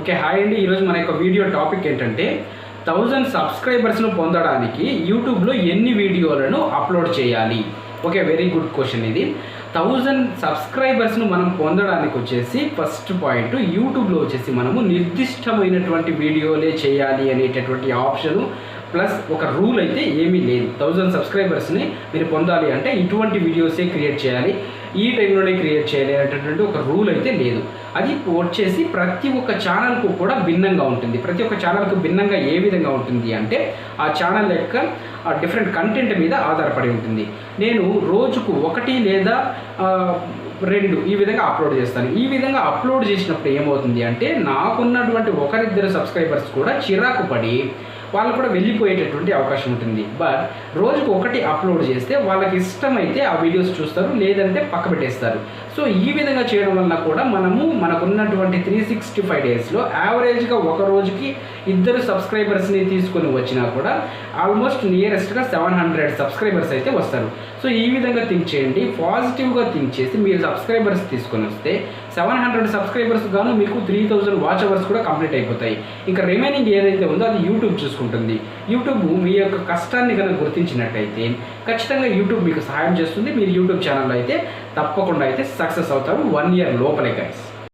Okay, hi అండి. ఈరోజు మన యొక్క వీడియో టాపిక్ ఏంటంటే 1000 సబ్స్క్రైబర్స్ను పొందడానికి యూట్యూబ్లో ఎన్ని వీడియోలను అప్లోడ్ చేయాలి. ఓకే, వెరీ గుడ్ క్వశ్చన్ ఇది. 1000 సబ్స్క్రైబర్స్ను మనం పొందడానికి వచ్చేసి ఫస్ట్ పాయింట్ యూట్యూబ్లో వచ్చేసి మనము నిర్దిష్టమైనటువంటి వీడియోలే చేయాలి అనేటటువంటి ఆప్షను ప్లస్ ఒక రూల్ అయితే ఏమీ లేదు. 1000 సబ్స్క్రైబర్స్ని మీరు పొందాలి అంటే ఇటువంటి వీడియోసే క్రియేట్ చేయాలి, ఈ టైంలోనే క్రియేట్ చేయాలి అనేటటువంటి ఒక రూల్ అయితే లేదు. అది వచ్చేసి ప్రతి ఒక్క ఛానల్కు కూడా భిన్నంగా ఉంటుంది. ప్రతి ఒక్క ఛానల్కు భిన్నంగా ఏ విధంగా ఉంటుంది అంటే ఆ ఛానల్ యొక్క డిఫరెంట్ కంటెంట్ మీద ఆధారపడి ఉంటుంది. నేను రోజుకు 1 లేదా 2 ఈ విధంగా అప్లోడ్ చేస్తాను. ఈ విధంగా అప్లోడ్ చేసినప్పుడు ఏమవుతుంది అంటే నాకున్నటువంటి 1-2 సబ్స్క్రైబర్స్ కూడా చిరాకు పడి వాళ్ళు కూడా వెళ్ళిపోయేటటువంటి అవకాశం ఉంటుంది. బట్ రోజుకు 1 అప్లోడ్ చేస్తే వాళ్ళకి ఇష్టమైతే ఆ వీడియోస్ చూస్తారు, లేదంటే పక్క పెట్టేస్తారు. సో ఈ విధంగా చేయడం వలన కూడా మనకున్నటువంటి 365 డేస్లో యావరేజ్గా ఒక రోజుకి 2 సబ్స్క్రైబర్స్ని తీసుకొని వచ్చినా కూడా ఆల్మోస్ట్ నియరెస్ట్గా 700 సబ్స్క్రైబర్స్ అయితే వస్తారు. సో ఈ విధంగా థింక్ చేయండి, పాజిటివ్గా థింక్ చేసి మీరు సబ్స్క్రైబర్స్ తీసుకొని వస్తే 700 సబ్స్క్రైబర్స్ గాను మీకు 3000 వాచ్ అవర్స్ కూడా కంప్లీట్ అయిపోతాయి. ఇంకా రిమైనింగ్ ఏదైతే ఉందో అది యూట్యూబ్ చూసుకుంటుంది. యూట్యూబ్ మీ యొక్క కష్టాన్ని కనుక గుర్తించినట్టయితే ఖచ్చితంగా యూట్యూబ్ మీకు సహాయం చేస్తుంది. మీరు యూట్యూబ్ ఛానల్లో అయితే తప్పకుండా అయితే సక్సెస్ అవుతారు 1 year లోపలే గైస్.